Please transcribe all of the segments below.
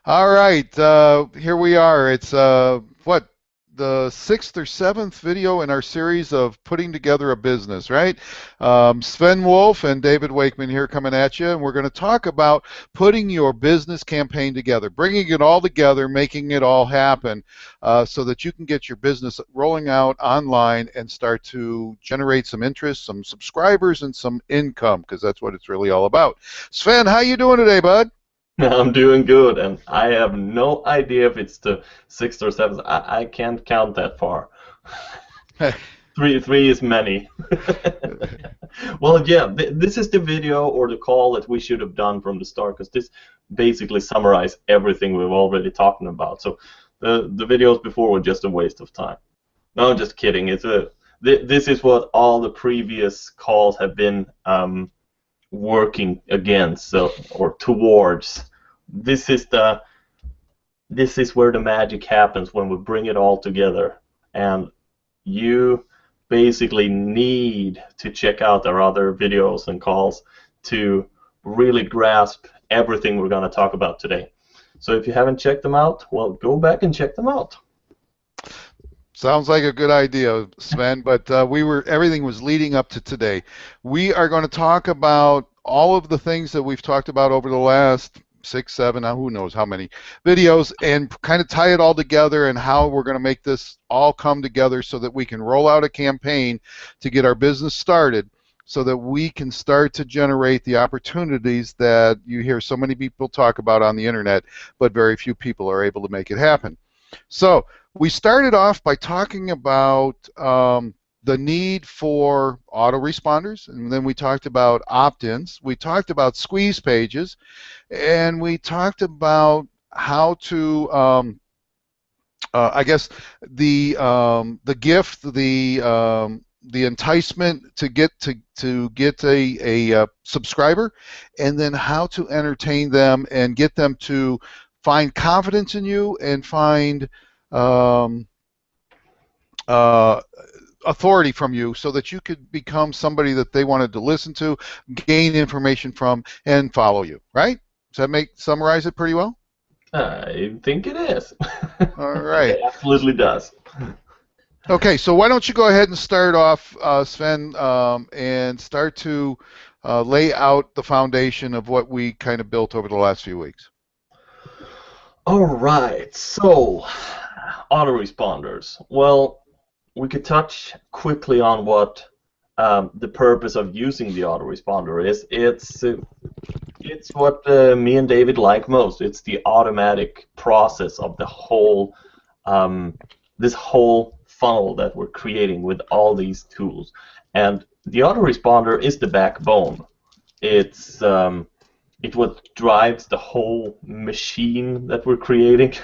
All right, here we are. It's what, the sixth or seventh video in our series of putting together a business, right? Sven Wolf and David Wakeman here coming at you, and we're going to talk about putting your business campaign together, bringing it all together, making it all happen, so that you can get your business rolling out online and start to generate some interest, some subscribers, and some income, because that's what it's really all about. Sven, how you doing today, bud? I'm doing good, and I have no idea if it's the sixth or seventh. I can't count that far. Three is many. Well, yeah, this is the video or the call that we should have done from the start, because this basically summarizes everything we've already talking about. So the videos before were just a waste of time. No, I'm just kidding. This is what all the previous calls have been working against, so or towards. This is the this is where the magic happens when we bring it all together, and you basically need to check out our other videos and calls to really grasp everything we're going to talk about today. So if you haven't checked them out, well, go back and check them out. Sounds like a good idea, Sven, but everything was leading up to today. We are going to talk about all of the things that we've talked about over the last six, seven, who knows how many videos, and kind of tie it all together and how we're going to make this all come together so that we can roll out a campaign to get our business started so that we can start to generate the opportunities that you hear so many people talk about on the internet, but very few people are able to make it happen. So we started off by talking about the need for autoresponders, and then we talked about opt-ins. We talked about squeeze pages, and we talked about how to, I guess, the gift, the enticement to get a subscriber, and then how to entertain them and get them to find confidence in you and find um, uh, authority from you so that you could become somebody that they wanted to listen to, gain information from, and follow you, right? Does that summarize it pretty well? I think it is. All right. It absolutely does. Okay, so why don't you go ahead and start off, Sven, and start to lay out the foundation of what we kind of built over the last few weeks. All right, so autoresponders. Well, we could touch quickly on what the purpose of using the autoresponder is. It's what me and David like most. It's the automatic process of the whole this whole funnel that we're creating with all these tools. And the autoresponder is the backbone. It's what drives the whole machine that we're creating.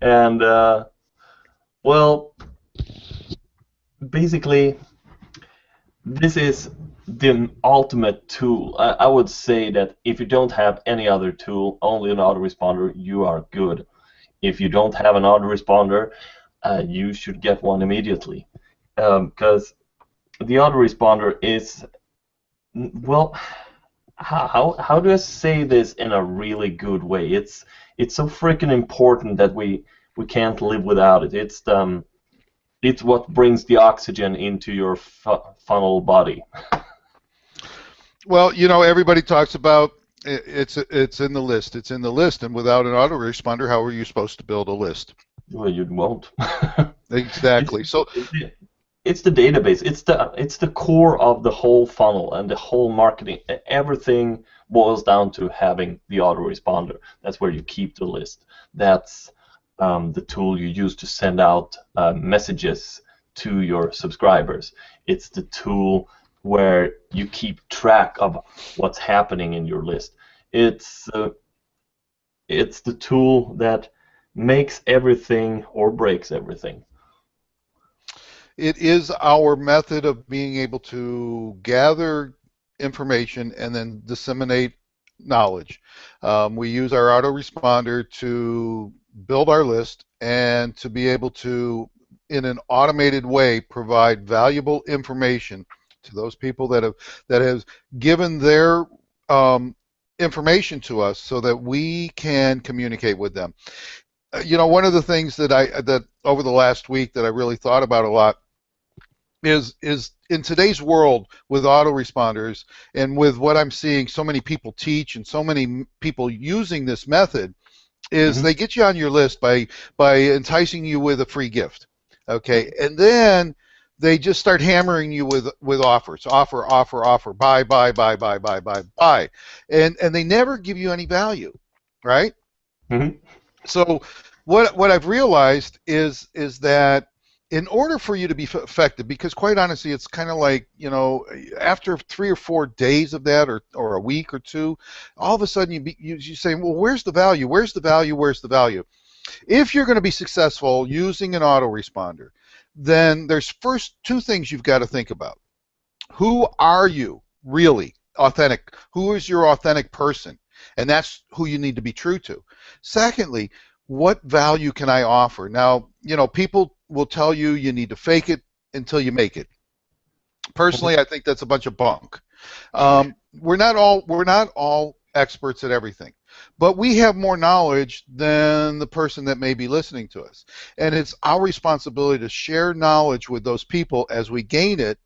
And well, basically, this is the ultimate tool. I would say that if you don't have any other tool, only an autoresponder, you are good. If you don't have an autoresponder, you should get one immediately, because the autoresponder is, well, how do I say this in a really good way? It's so freaking important that we can't live without it. It's what brings the oxygen into your funnel body. Well, everybody talks about it's in the list. It's in the list, and without an autoresponder, how are you supposed to build a list? Well, you won't. Exactly. So, It's the database. It's the core of the whole funnel and the whole marketing. Everything boils down to having the autoresponder. That's where you keep the list. That's the tool you use to send out messages to your subscribers. It's the tool where you keep track of what's happening in your list. It's the tool that makes everything or breaks everything. it is our method of being able to gather information and then disseminate knowledge. We use our autoresponder to build our list and to be able to, in an automated way, provide valuable information to those people that have given their information to us so that we can communicate with them. You know, one of the things that over the last week that I really thought about a lot is in today's world with autoresponders and with what I'm seeing so many people teach and so many people using this method is Hmm. they get you on your list by enticing you with a free gift. Okay, and then they just start hammering you with offers, offer, buy, and they never give you any value, right? Hmm. So what I've realized is that in order for you to be effective, because quite honestly, it's kind of like, you know, after 3 or 4 days of that, or a week or two, all of a sudden you say, well, where's the value? Where's the value? Where's the value? If you're going to be successful using an autoresponder, then there's first two things you've got to think about. Who are you really? Authentic. Who is your authentic person? And that's who you need to be true to. Secondly, what value can I offer? Now, you know, people will tell you you need to fake it until you make it. Personally, I think that's a bunch of bunk. We're not all experts at everything, but we have more knowledge than the person that may be listening to us, and it's our responsibility to share knowledge with those people as we gain it,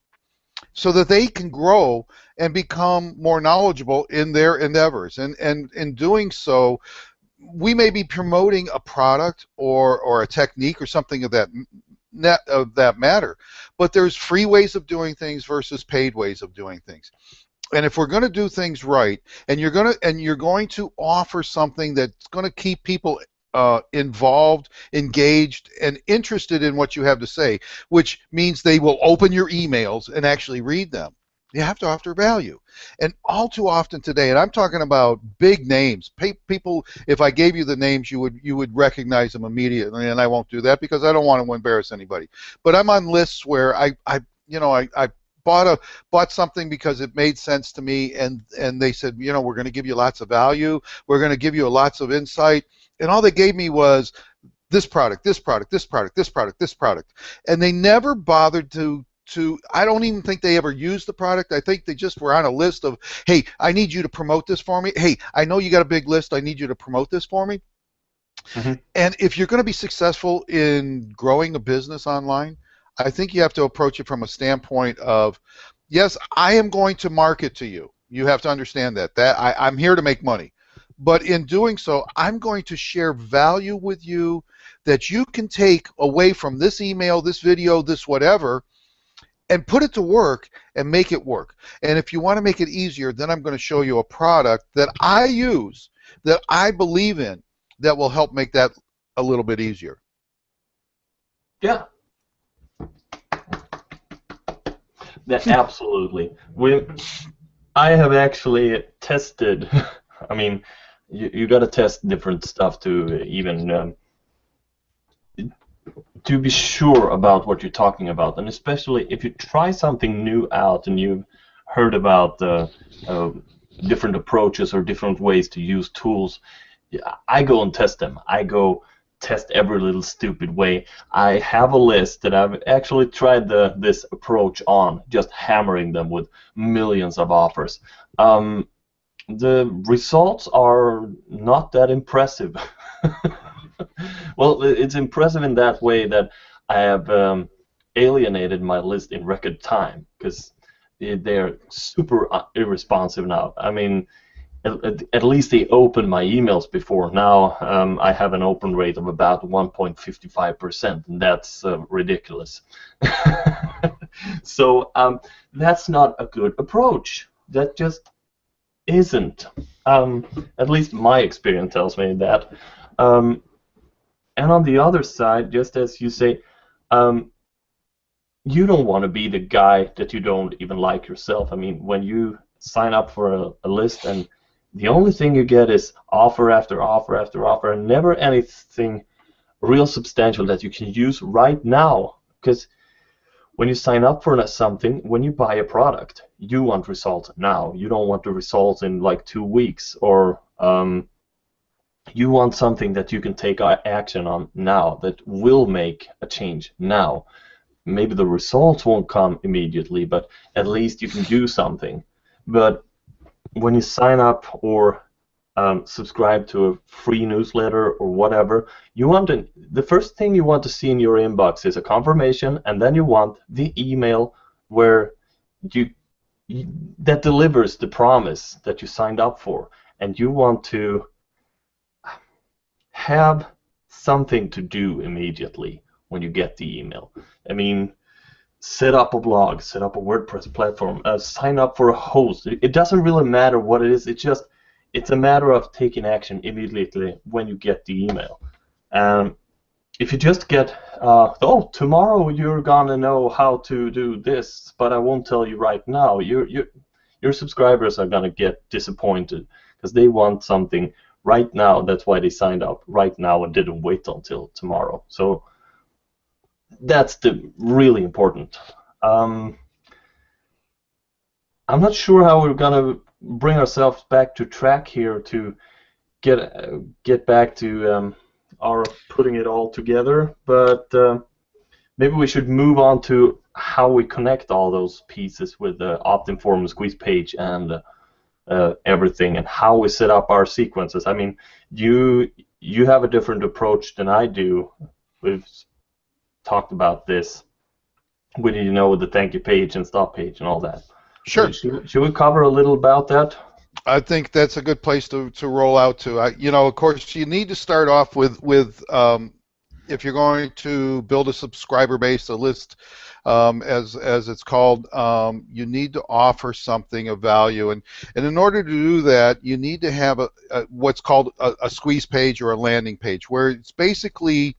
so that they can grow and become more knowledgeable in their endeavors. And in doing so, we may be promoting a product or a technique or something of that matter. But there's free ways of doing things versus paid ways of doing things. And if we're going to do things right, and you're going to offer something that's going to keep people involved, engaged, and interested in what you have to say, which means they will open your emails and actually read them. You have to offer value. And all too often today, and I'm talking about big names, people, if I gave you the names, you would recognize them immediately, and I won't do that because I don't want to embarrass anybody. But I'm on lists where I bought something because it made sense to me, and they said, you know, we're going to give you lots of value, we're going to give you lots of insight, and all they gave me was this product, this product, this product, this product, this product, and they never bothered to. I don't even think they ever used the product. I think they just were on a list of, hey, I need you to promote this for me. Hey, I know you got a big list. I need you to promote this for me. Hmm. And if you're going to be successful in growing a business online, I think you have to approach it from a standpoint of, yes, I am going to market to you. You have to understand I'm here to make money. But in doing so, I'm going to share value with you that you can take away from this email, this video, this whatever, and put it to work and make it work. And if you want to make it easier, then I'm going to show you a product that I use, that I believe in, that will help make that a little bit easier. Yeah, that absolutely. I have actually tested. I mean, you got to test different stuff to even to be sure about what you're talking about, and especially if you try something new out and you've heard about uh, different approaches or different ways to use tools. Yeah, I go and test them. I go test every little stupid way. I have a list that I've actually tried this approach on, just hammering them with millions of offers. The results are not that impressive. Well, it's impressive in that way that I have alienated my list in record time, because they're super irresponsive now. I mean, at least they opened my emails before. Now I have an open rate of about 1.55%, and that's ridiculous. So that's not a good approach. That just isn't. At least my experience tells me that. And on the other side, just as you say, you don't want to be the guy that you don't even like yourself. I mean, when you sign up for a list and the only thing you get is offer after offer after offer, and never anything real substantial that you can use right now. Because when you sign up for something, when you buy a product, you want results now. You don't want the results in like 2 weeks, or you want something that you can take action on now, that will make a change now. Maybe the results won't come immediately, but at least you can do something. But when you sign up or subscribe to a free newsletter or whatever, the first thing you want to see in your inbox is a confirmation, and then you want the email where you, you that delivers the promise that you signed up for, and you want to have something to do immediately when you get the email. I mean, set up a blog, set up a WordPress platform, sign up for a host. It doesn't really matter what it is. It's a matter of taking action immediately when you get the email. If you just get, oh, tomorrow you're gonna know how to do this, but I won't tell you right now, your subscribers are gonna get disappointed because they want something right now. That's why they signed up right now and didn't wait until tomorrow. So that's the really important. Um, I'm not sure how we're gonna bring ourselves back to track here to get back to our putting it all together, but maybe we should move on to how we connect all those pieces with the opt-in-form squeeze page and everything, and how we set up our sequences. I mean, you have a different approach than I do. We've talked about this. We need to know the thank you page and stop page and all that. Sure. Should we cover a little about that? I think that's a good place to roll out to. Of course, you need to start off with if you're going to build a subscriber base, a list, as it's called, you need to offer something of value, and in order to do that, you need to have what's called a squeeze page or a landing page, where it's basically,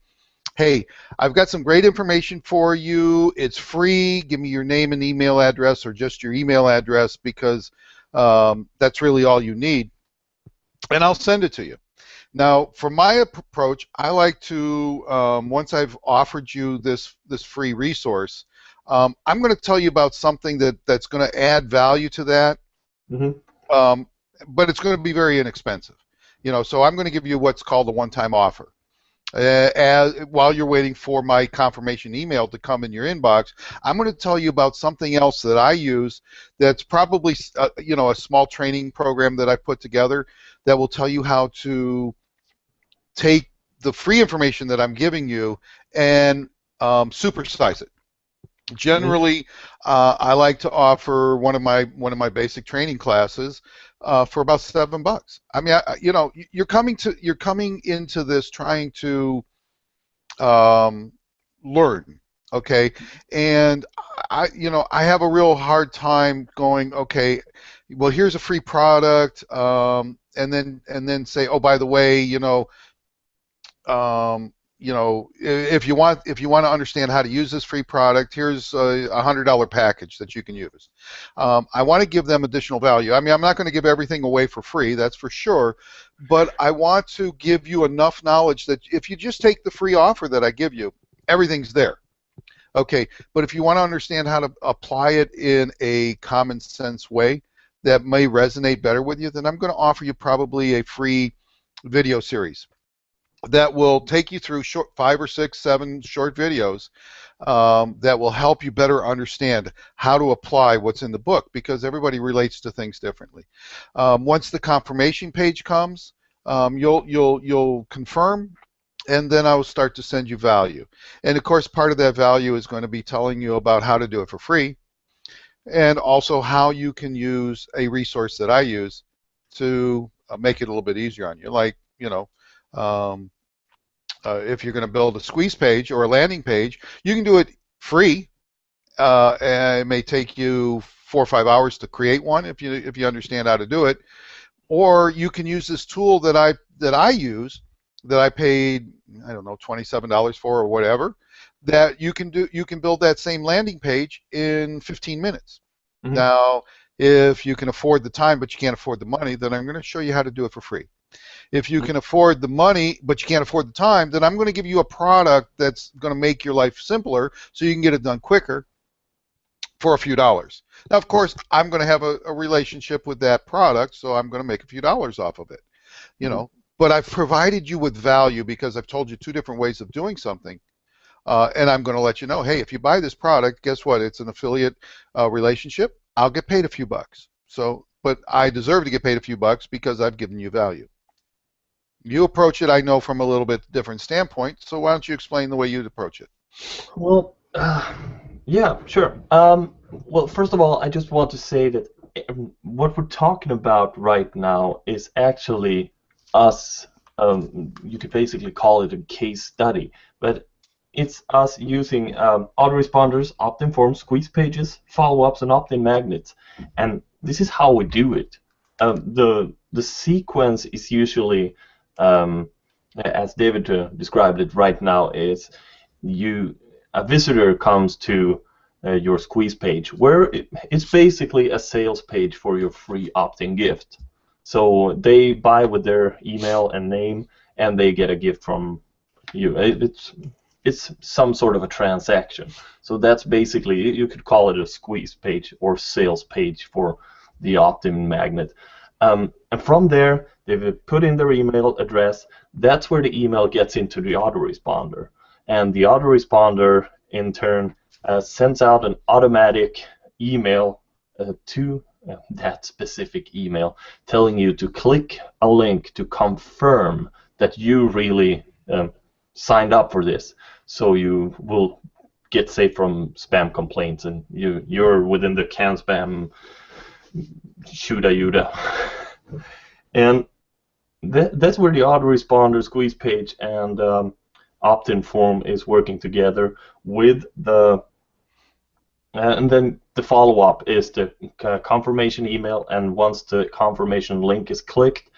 hey, I've got some great information for you. It's free. Give me your name and email address, or just your email address, because that's really all you need, and I'll send it to you. Now, for my approach, I like to, once I've offered you this free resource, I'm going to tell you about something that's going to add value to that, Mm-hmm. but it's going to be very inexpensive. So I'm going to give you what's called a one-time offer. While you're waiting for my confirmation email to come in your inbox, I'm going to tell you about something else that I use that's probably a small training program that I put together that will tell you how to take the free information that I'm giving you and supersize it. Generally, I like to offer one of my basic training classes for about $7. I mean, you're coming into this trying to learn, okay? And I have a real hard time going, okay, well, here's a free product, and then say, oh, by the way, if you want to understand how to use this free product, here's a $100 package that you can use. I want to give them additional value. I mean, I'm not going to give everything away for free, that's for sure, but I want to give you enough knowledge that if you just take the free offer that I give you, everything's there. Okay, but if you want to understand how to apply it in a common sense way that may resonate better with you, then I'm going to offer you probably a free video series that will take you through 5 or 6, 7 short videos that will help you better understand how to apply what's in the book, because everybody relates to things differently. Once the confirmation page comes, you'll confirm, and then I will start to send you value. And of course, part of that value is going to be telling you about how to do it for free, and also how you can use a resource that I use to make it a little bit easier on you. Like, if you're going to build a squeeze page or a landing page, you can do it free. And it may take you 4 or 5 hours to create one if you understand how to do it. Or you can use this tool that I use, that I paid, I don't know, $27 for or whatever, that you can build that same landing page in 15 minutes. Mm-hmm. Now, if you can afford the time but you can't afford the money, then I'm going to show you how to do it for free. If you can afford the money but you can't afford the time, then I'm going to give you a product that's going to make your life simpler so you can get it done quicker for a few dollars. Now, of course, I'm going to have a relationship with that product, so I'm going to make a few dollars off of it. But I've provided you with value because I've told you 2 different ways of doing something. And I'm going to let you know, hey, if you buy this product, guess what? It's an affiliate relationship. I'll get paid a few bucks. So but I deserve to get paid a few bucks because I've given you value. You approach it, I know, from a little bit different standpoint, so why don't you explain the way you'd approach it? Well, yeah, sure. Well, first of all, I just want to say that what we're talking about right now is actually us. You could basically call it a case study, but it's us using autoresponders, opt-in forms, squeeze pages, follow-ups, and opt-in magnets, and this is how we do it. The sequence is usually, as David described it right now, is a visitor comes to your squeeze page, where it's basically a sales page for your free opt-in gift. So they buy with their email and name, and they get a gift from you. It's some sort of a transaction. So that's basically, you could call it a squeeze page or sales page for the opt-in magnet. And from there, they've put in their email address. That's where the email gets into the autoresponder. And the autoresponder, in turn, sends out an automatic email to that specific email, telling you to click a link to confirm that you really signed up for this, so you will get safe from spam complaints, and you're within the can spam shuda yuda. And that's where the autoresponder, squeeze page, and opt-in form is working together with the and then the follow-up is the confirmation email, and once the confirmation link is clicked,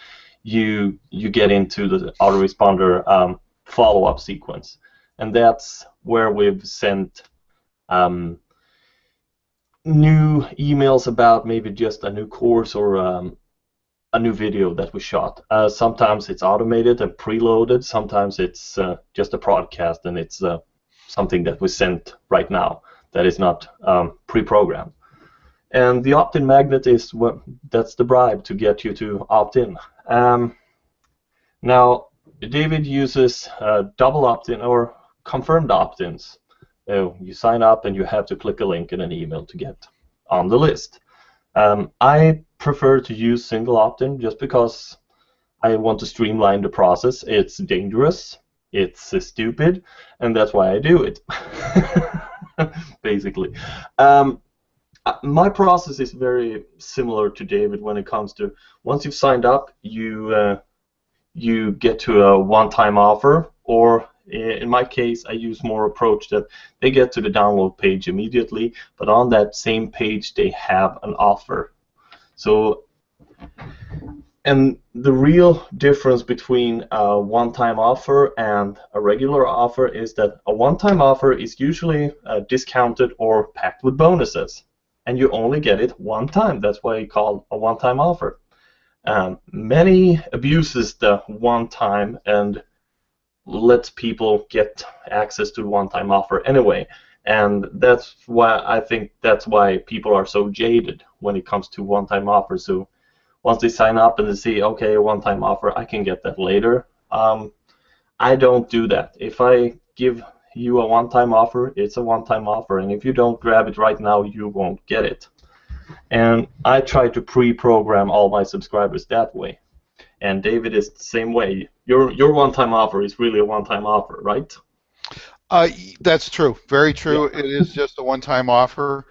you get into the autoresponder follow-up sequence, and that's where we've sent new emails about maybe just a new course or a new video that we shot. Sometimes it's automated and preloaded. Sometimes it's just a broadcast, and it's something that we sent right now that is not pre-programmed. And the opt-in magnet is that's the bribe to get you to opt in. Now, David uses double opt-in or confirmed opt-ins. You sign up and you have to click a link in an email to get on the list. I prefer to use single opt-in just because I want to streamline the process. It's dangerous, it's stupid, and that's why I do it. Basically. My process is very similar to David when it comes to, once you've signed up, you get to a one-time offer, or in my case, I use more approach that they get to the download page immediately, but on that same page they have an offer. So, and the real difference between a one-time offer and a regular offer is that a one-time offer is usually discounted or packed with bonuses, and you only get it one time. That's why it's called a one-time offer. Many abuses the one-time and lets people get access to the one-time offer anyway, and that's why I think that's why people are so jaded when it comes to one-time offers. So once they sign up and they see, okay, a one-time offer, I can get that later. I don't do that. If I give you a one-time offer, it's a one-time offer, and if you don't grab it right now, you won't get it. And I try to pre-program all my subscribers that way. And David is the same way. Your one-time offer is really a one-time offer, right? That's true. Very true. Yeah. It is just a one-time offer.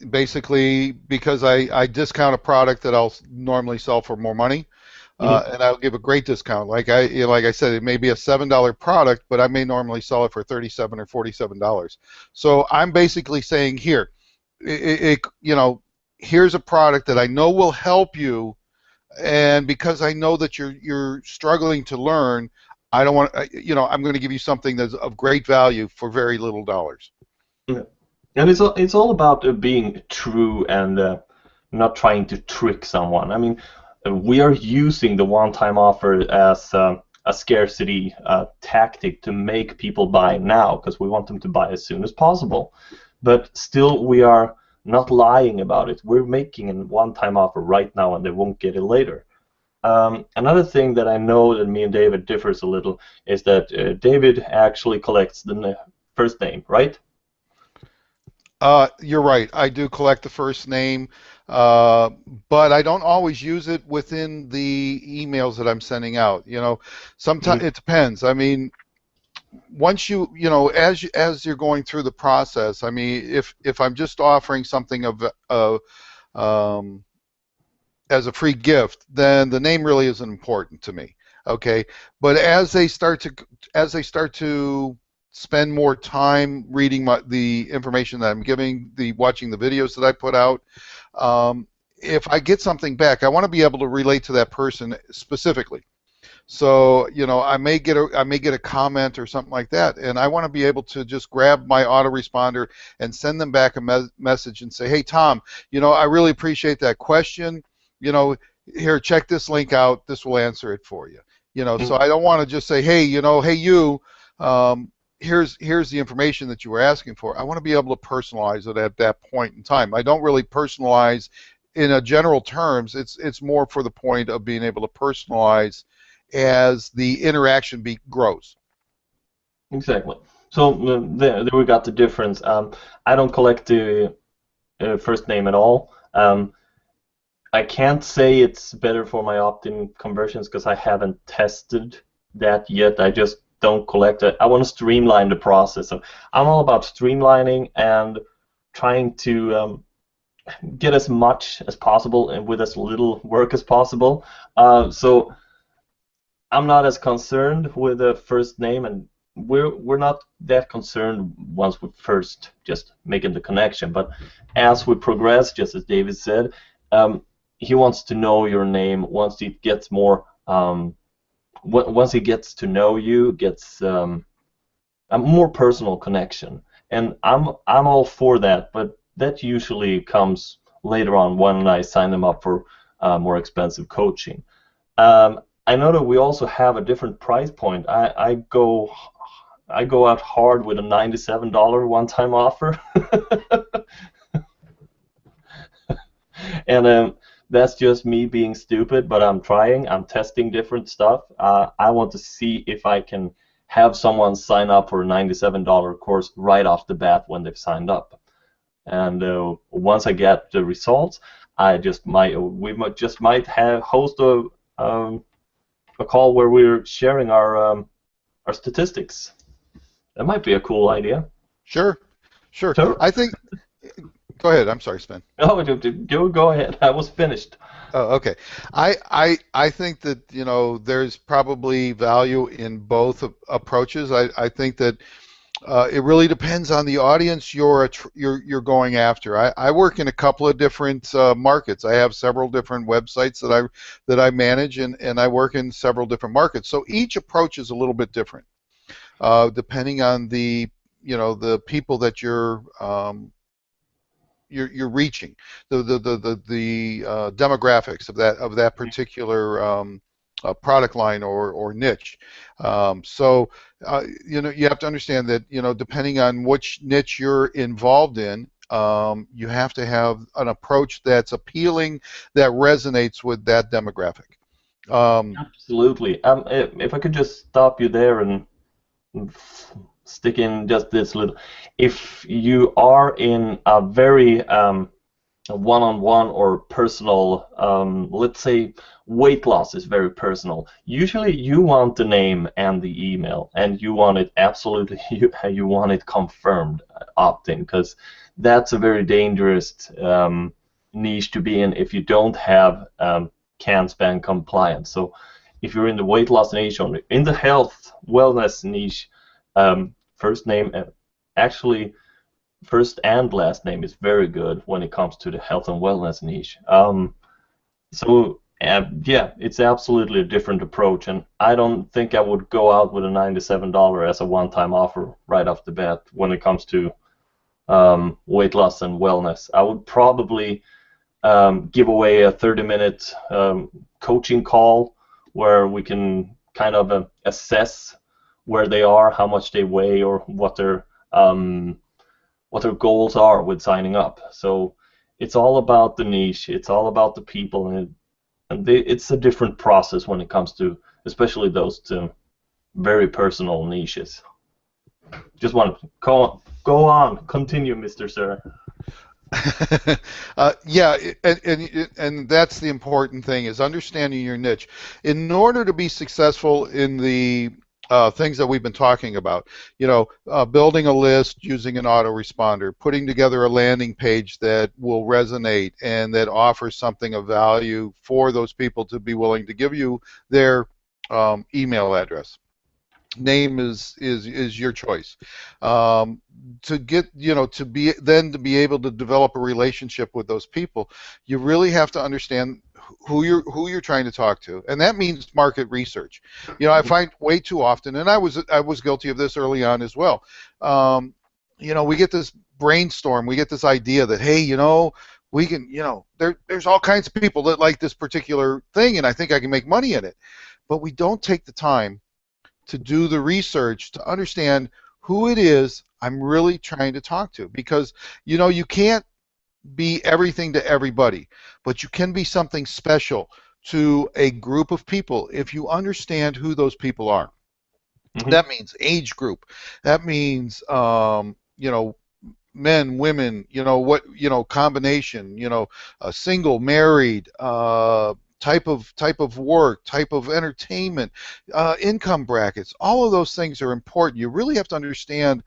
Basically, because I discount a product that I'll normally sell for more money, and I'll give a great discount. Like I said, it may be a $7 product, but I may normally sell it for $37 or $47. So I'm basically saying here, here's a product that I know will help you, and because I know that you're struggling to learn, I don't want, I'm going to give you something that's of great value for very little dollars. Yeah. And it's all about being true and not trying to trick someone. I mean, we are using the one-time offer as a scarcity tactic to make people buy now, because we want them to buy as soon as possible. But still, we are not lying about it. We're making a one-time offer right now, and they won't get it later. Another thing that I know that me and David differs a little is that David actually collects the first name, right? You're right. I do collect the first name, uh, but I don't always use it within the emails that I'm sending out. Sometimes Mhm. it depends. I mean, once as you're going through the process, I mean, if I'm just offering something um, as a free gift, then the name really isn't important to me. Okay, but as they start to spend more time reading the information that I'm giving, watching the videos that I put out, um, if I get something back, I want to be able to relate to that person specifically. So, I may get a comment or something like that, and I want to be able to just grab my autoresponder and send them back a message and say, "Hey, Tom, I really appreciate that question. You know, Here, check this link out. This will answer it for you." So I don't want to just say, "Hey, hey you, here's the information that you were asking for." I want to be able to personalize it at that point in time. I don't really personalize in a general terms. It's more for the point of being able to personalize as the interaction grows. Exactly. So there we got the difference. I don't collect the first name at all. I can't say it's better for my opt-in conversions because I haven't tested that yet. I just don't collect it. I want to streamline the process. So I'm all about streamlining and trying to get as much as possible and with as little work as possible. So I'm not as concerned with the first name, and we're not that concerned once we first just making the connection. But as we progress, just as David said, um, he wants to know your name. Once he gets more, once he gets to know you, gets a more personal connection. And I'm all for that, but that usually comes later on when I sign them up for more expensive coaching. I know that we also have a different price point. I go out hard with a $97 one-time offer, and that's just me being stupid. But I'm trying. I'm testing different stuff. I want to see if I can have someone sign up for a $97 course right off the bat when they've signed up. And once I get the results, we might have host a call where we're sharing our statistics. That might be a cool idea. Sure, sure. Sure. I think. Go ahead. I'm sorry, Sven. Oh, go ahead. I was finished. Oh, okay. I think that there's probably value in both approaches. I think that it really depends on the audience you're going after. I work in a couple of different markets. I have several different websites that I manage, and I work in several different markets. So each approach is a little bit different, depending on the people that you're reaching, the demographics of that particular product line or niche. You have to understand that depending on which niche you're involved in, you have to have an approach that's appealing, that resonates with that demographic. Absolutely. If I could just stop you there and stick in just this little. If you are in a very one-on-one or personal, let's say weight loss is very personal. Usually you want the name and the email, and you want it absolutely, you want it confirmed opt-in, because that's a very dangerous niche to be in if you don't have CAN-SPAN compliance. So if you're in the weight loss niche or in the health wellness niche, first name, actually first and last name is very good when it comes to the health and wellness niche. Yeah, it's absolutely a different approach, and I don't think I would go out with a $97 as a one-time offer right off the bat when it comes to weight loss and wellness. I would probably give away a 30-minute coaching call where we can kind of assess where they are, how much they weigh, or what their goals are with signing up. So it's all about the niche, it's all about the people, and it's a different process when it comes to especially those two very personal niches. just want to go on, continue, Mr. Sir. Yeah, and that's the important thing is understanding your niche. In order to be successful in the things that we've been talking about, building a list using an autoresponder, putting together a landing page that will resonate and that offers something of value for those people to be willing to give you their email address. Name is your choice. To get to be able to develop a relationship with those people, you really have to understand who you're trying to talk to, and that means market research. I find way too often, and I was guilty of this early on as well. We get this brainstorm, we get this idea that, hey, we can, there's all kinds of people that like this particular thing, and I think I can make money in it, but we don't take the time to do the research to understand who it is I'm really trying to talk to, because you can't be everything to everybody, but you can be something special to a group of people if you understand who those people are. Mm-hmm. That means age group. That means men, women, combination, single, married, type of work, type of entertainment, income brackets. All of those things are important. You really have to understand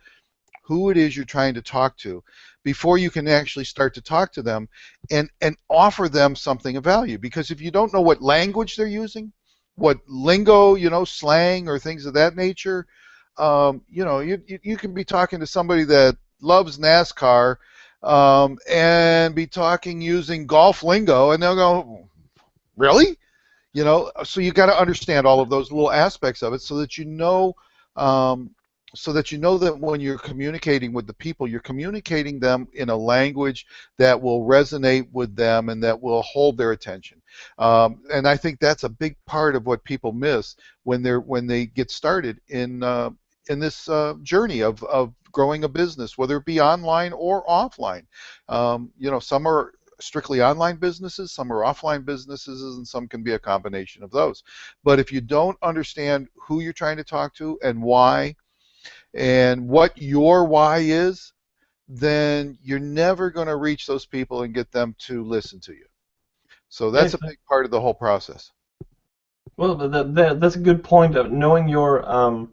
who it is you're trying to talk to before you can actually start to talk to them and offer them something of value. Because if you don't know what language they're using, what lingo, slang or things of that nature, you can be talking to somebody that loves NASCAR and be talking using golf lingo, and they'll go, really? So you got to understand all of those little aspects of it so that that when you're communicating with the people, you're communicating them in a language that will resonate with them and that will hold their attention. And I think that's a big part of what people miss when they get started in this journey of growing a business, whether it be online or offline. Some are strictly online businesses, some are offline businesses, and some can be a combination of those. But if you don't understand who you're trying to talk to and why, and what your why is, then you're never going to reach those people and get them to listen to you. So that's a big part of the whole process. Well, that's a good point of knowing your.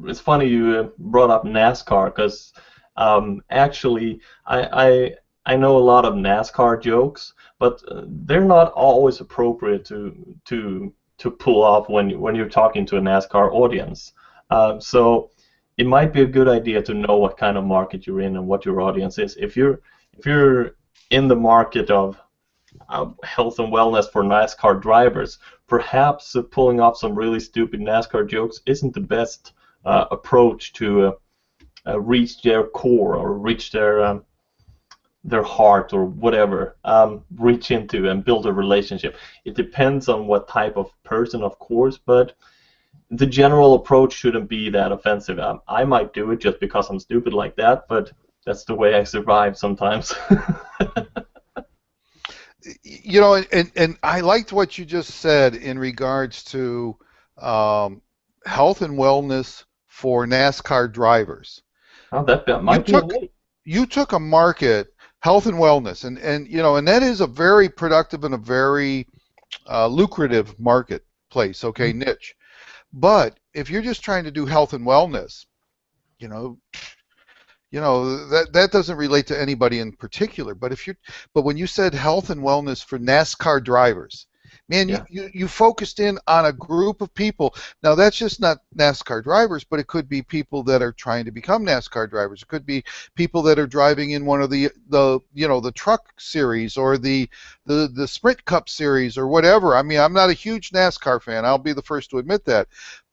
It's funny you brought up NASCAR because actually I know a lot of NASCAR jokes, but they're not always appropriate to pull off when you're talking to a NASCAR audience. So it might be a good idea to know what kind of market you're in and what your audience is. If you're in the market of health and wellness for NASCAR drivers, perhaps pulling off some really stupid NASCAR jokes isn't the best approach to reach their core or reach their heart or whatever, reach into and build a relationship. It depends on what type of person, of course, but the general approach shouldn't be that offensive. I might do it just because I'm stupid like that, but that's the way I survive sometimes. And I liked what you just said in regards to health and wellness for NASCAR drivers. Oh, that might be a way. You took a market, health and wellness, and that is a very productive and a very lucrative marketplace, okay, niche. But if you're just trying to do health and wellness, that doesn't relate to anybody in particular. But when you said health and wellness for NASCAR drivers, man, Yeah. you focused in on a group of people. Now that's just not NASCAR drivers, but it could be people that are trying to become NASCAR drivers. It could be people that are driving in one of the truck series or the Sprint Cup series or whatever. I mean, I'm not a huge NASCAR fan. I'll be the first to admit that.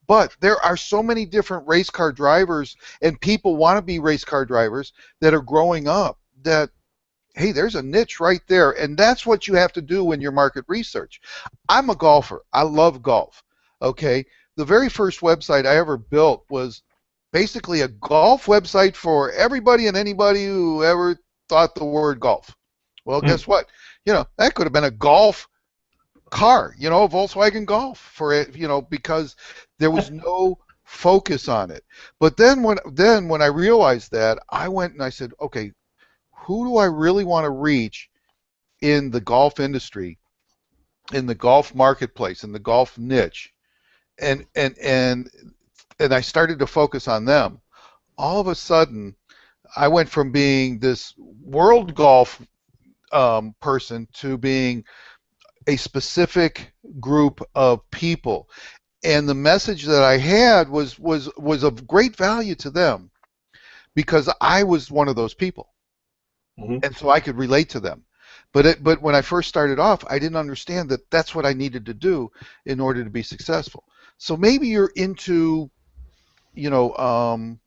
But there are so many different race car drivers, and people want to be race car drivers that are growing up that, hey, there's a niche right there, and that's what you have to do when you're market research. I'm a golfer. I love golf, okay? The very first website I ever built was basically a golf website for everybody and anybody who ever thought the word golf. Well, guess what? That could have been a golf car, a Volkswagen Golf for it, because there was no focus on it. But then when I realized that, I went and I said, okay, who do I really want to reach in the golf industry, in the golf marketplace, in the golf niche? And and and and I started to focus on them. All of a sudden, I went from being this world golf person to being a specific group of people. And the message that I had was of great value to them because I was one of those people, Hmm. and so I could relate to them. But when I first started off, I didn't understand that that's what I needed to do in order to be successful. So maybe you're into, you know,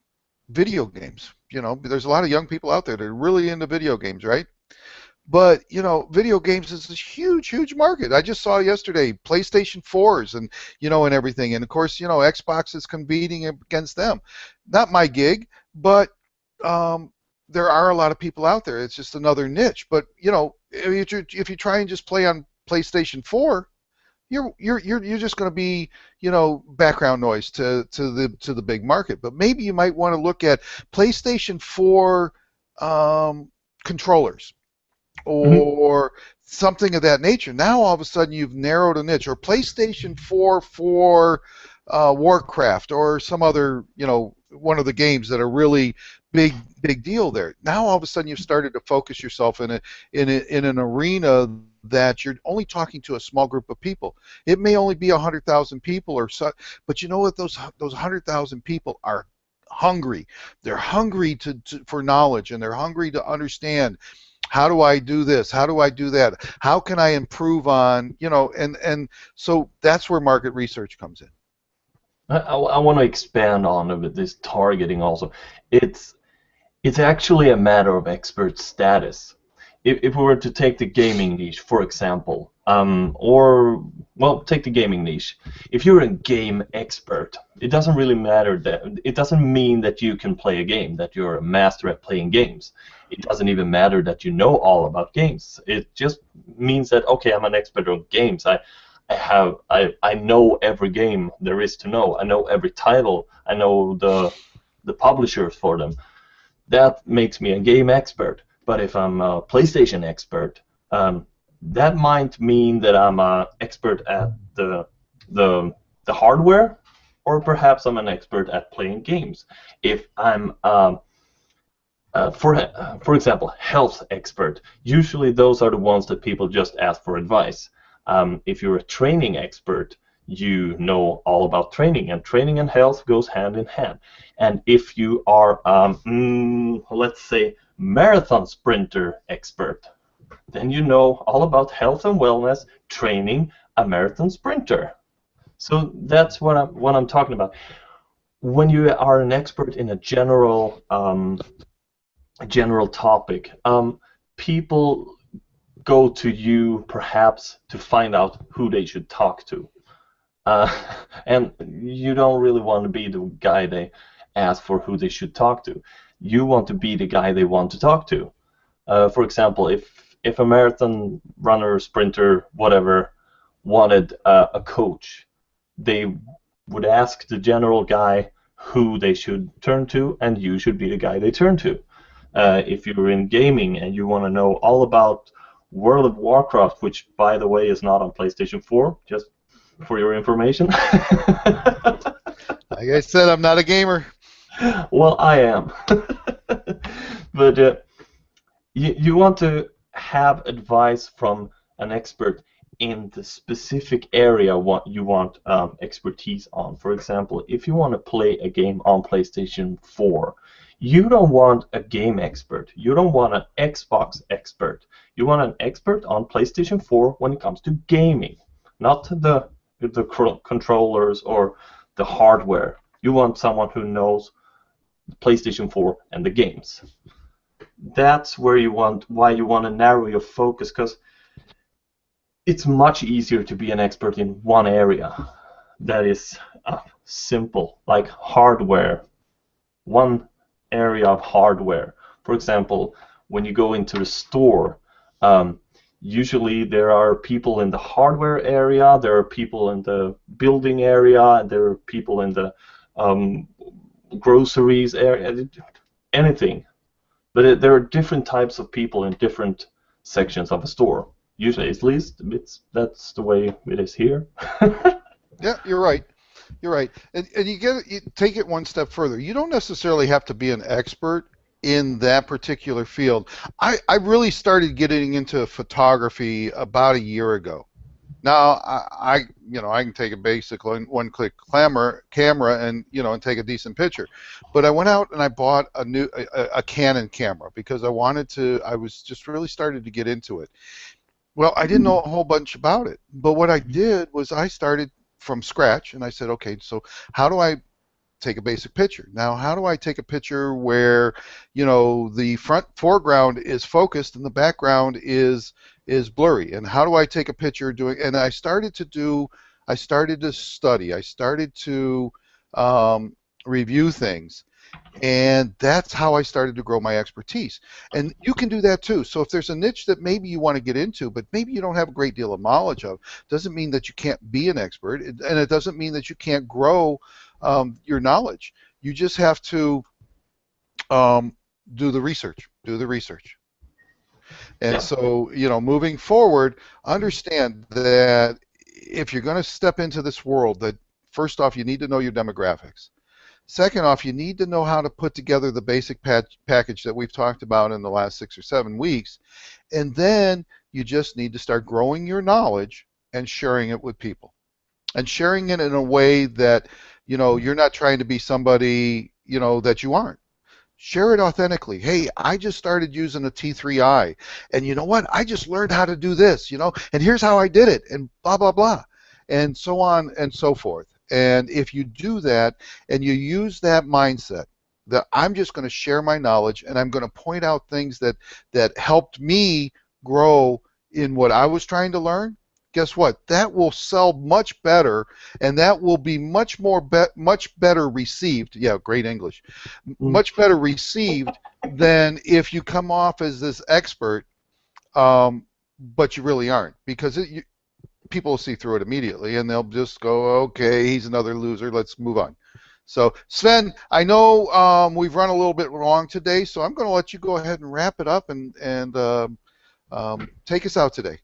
video games. There's a lot of young people out there that are really into video games, right? But video games is this huge, huge market. I just saw yesterday PlayStation 4s and everything, and of course Xbox is competing against them. Not my gig, but there are a lot of people out there. It's just another niche. But if you try and just play on PlayStation 4, you're just going to be background noise to the big market. But maybe you might want to look at PlayStation 4 controllers Hmm. or something of that nature. Now all of a sudden you've narrowed a niche, or PlayStation 4 for Warcraft or some other, one of the games that are really big deal there. Now all of a sudden you've started to focus yourself in an arena that you're only talking to a small group of people. It may only be 100,000 people or so, but you know what? Those 100,000 people are hungry. They're hungry for knowledge, and they're hungry to understand. How do I do this? How do I do that? How can I improve on, and so that's where market research comes in. I want to expand on a bit this targeting also. It's it's actually a matter of expert status. If we were to take the gaming niche, for example, or, well, take the gaming niche. If you're a game expert, it doesn't really matter that, it doesn't mean that you can play a game, that you're a master at playing games. It doesn't even matter that you know all about games. It just means that, okay, I'm an expert on games. I know every game there is to know. I know every title. I know the publishers for them. That makes me a game expert. But if I'm a PlayStation expert, that might mean that I'm an expert at the the hardware, or perhaps I'm an expert at playing games. If I'm for example, health expert, usually those are the ones that people just ask for advice. If you're a training expert, you know all about training, and training and health goes hand in hand. And if you are, let's say, marathon sprinter expert, then you know all about health and wellness, training a marathon sprinter. So that's what I'm talking about. When you are an expert in a general topic, people go to you perhaps to find out who they should talk to. Uh, and you don't really want to be the guy they ask for who they should talk to. You want to be the guy they want to talk to. For example, if a marathon runner, sprinter, whatever, wanted a coach, they would ask the general guy who they should turn to, and you should be the guy they turn to. If you're in gaming and you want to know all about World of Warcraft, which, by the way, is not on PlayStation 4, just for your information. Like I said, I'm not a gamer. Well, I am. But you want to have advice from an expert in the specific area what you want expertise on. For example, if you want to play a game on PlayStation 4, you don't want a game expert. You don't want an Xbox expert. You want an expert on PlayStation 4 when it comes to gaming, not the controllers or the hardware. You want someone who knows PlayStation 4 and the games. That's why you want to narrow your focus, because it's much easier to be an expert in one area that is simple, like hardware. One area of hardware. For example, when you go into the store, usually there are people in the hardware area, there are people in the building area, and there are people in the groceries, anything. But there are different types of people in different sections of a store. Usually, at least, that's the way it is here. Yeah, you're right. You're right. And you take it one step further. You don't necessarily have to be an expert in that particular field. I really started getting into photography about a year ago. Now I can take a basic one-click camera and and take a decent picture, but I went out and I bought a Canon camera because I was just really started to get into it. Well, I didn't know a whole bunch about it, but what I did was I started from scratch and I said, okay, so how do I take a basic picture? Now, how do I take a picture where, the front foreground is focused and the background is blurry? And how do I take a picture doing? And I started to study. I started to review things. And that's how I started to grow my expertise. And you can do that too. So if there's a niche that maybe you want to get into, but maybe you don't have a great deal of knowledge of, doesn't mean that you can't be an expert, and it doesn't mean that you can't grow your knowledge. You just have to do the research. Do the research. And Yeah. so, moving forward, understand that if you're going to step into this world, that first off, you need to know your demographics. Second off, you need to know how to put together the basic package that we've talked about in the last 6 or 7 weeks. And then you just need to start growing your knowledge and sharing it with people. And sharing it in a way that, you're not trying to be somebody, that you aren't. Share it authentically. Hey, I just started using a T3i, and you know what? I just learned how to do this, and here's how I did it, and blah, blah, blah, and so on and so forth. And if you do that and you use that mindset that I'm just going to share my knowledge and I'm going to point out things that helped me grow in what I was trying to learn, guess what? That will sell much better, and that will be much better received. Yeah, great English. Much better received than if you come off as this expert, but you really aren't, because people will see through it immediately, and they'll just go, okay, he's another loser, let's move on. So, Sven, I know we've run a little bit long today, so I'm going to let you go ahead and wrap it up and take us out today.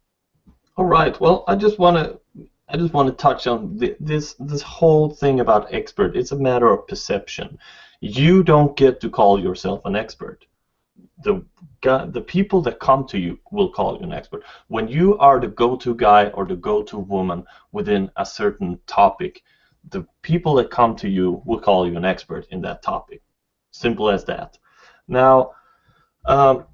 All right. Well, I just want to touch on this whole thing about expert. It's a matter of perception. You don't get to call yourself an expert. The people that come to you will call you an expert. When you are the go-to guy or the go-to woman within a certain topic, the people that come to you will call you an expert in that topic. Simple as that. Now,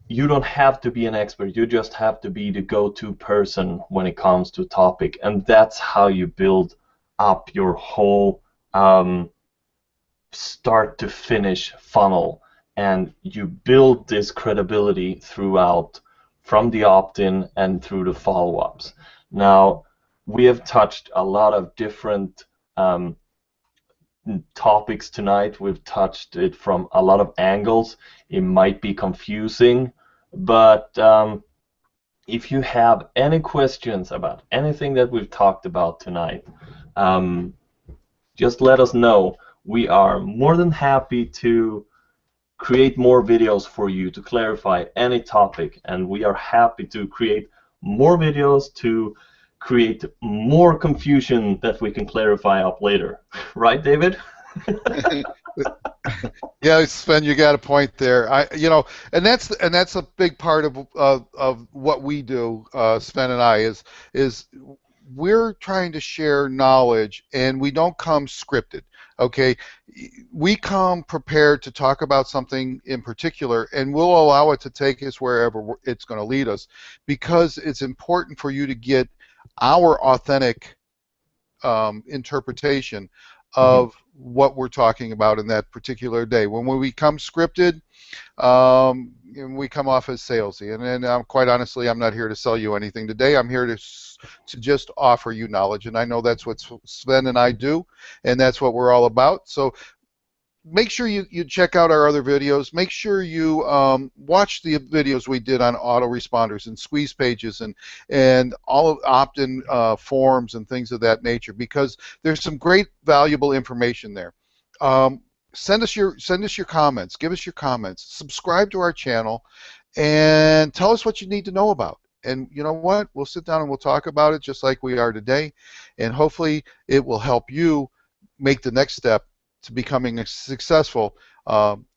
you don't have to be an expert. You just have to be the go-to person when it comes to a topic, and that's how you build up your whole start to finish funnel. And you build this credibility throughout, from the opt-in and through the follow-ups. Now, we have touched a lot of different topics tonight. We've touched it from a lot of angles. It might be confusing, but if you have any questions about anything that we've talked about tonight, just let us know. We are more than happy to create more videos for you to clarify any topic, and we are happy to create more videos to create more confusion that we can clarify up later. Right, David? Yeah, Sven, you got a point there. And that's a big part of what we do, Sven and I, is we're trying to share knowledge, and we don't come scripted. Okay, we come prepared to talk about something in particular, and we'll allow it to take us wherever it's going to lead us, because it's important for you to get our authentic interpretation of what we're talking about in that particular day. When we come scripted, we come off as salesy, and quite honestly, I'm not here to sell you anything today. I'm here to just offer you knowledge, and I know that's what Sven and I do, and that's what we're all about. So make sure you check out our other videos. Make sure you watch the videos we did on autoresponders and squeeze pages and all of opt-in forms and things of that nature, because there's some great valuable information there. send us your comments. Give us your comments. Subscribe to our channel, and tell us what you need to know about. And you know what? We'll sit down and we'll talk about it just like we are today, and hopefully it will help you make the next step to becoming successful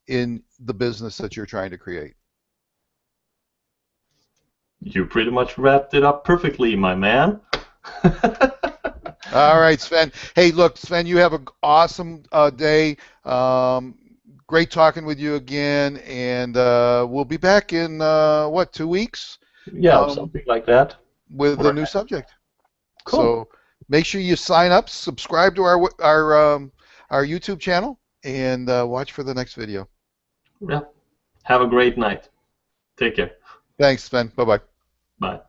in the business that you're trying to create. You pretty much wrapped it up perfectly, my man. All right, Sven. Hey, look, Sven, you have an awesome day. Great talking with you again, and we'll be back in what, 2 weeks? Yeah, something like that. With a new subject. Cool. So make sure you sign up, subscribe to our YouTube channel, and watch for the next video. Yeah. Have a great night. Take care. Thanks, Sven. Bye-bye. Bye.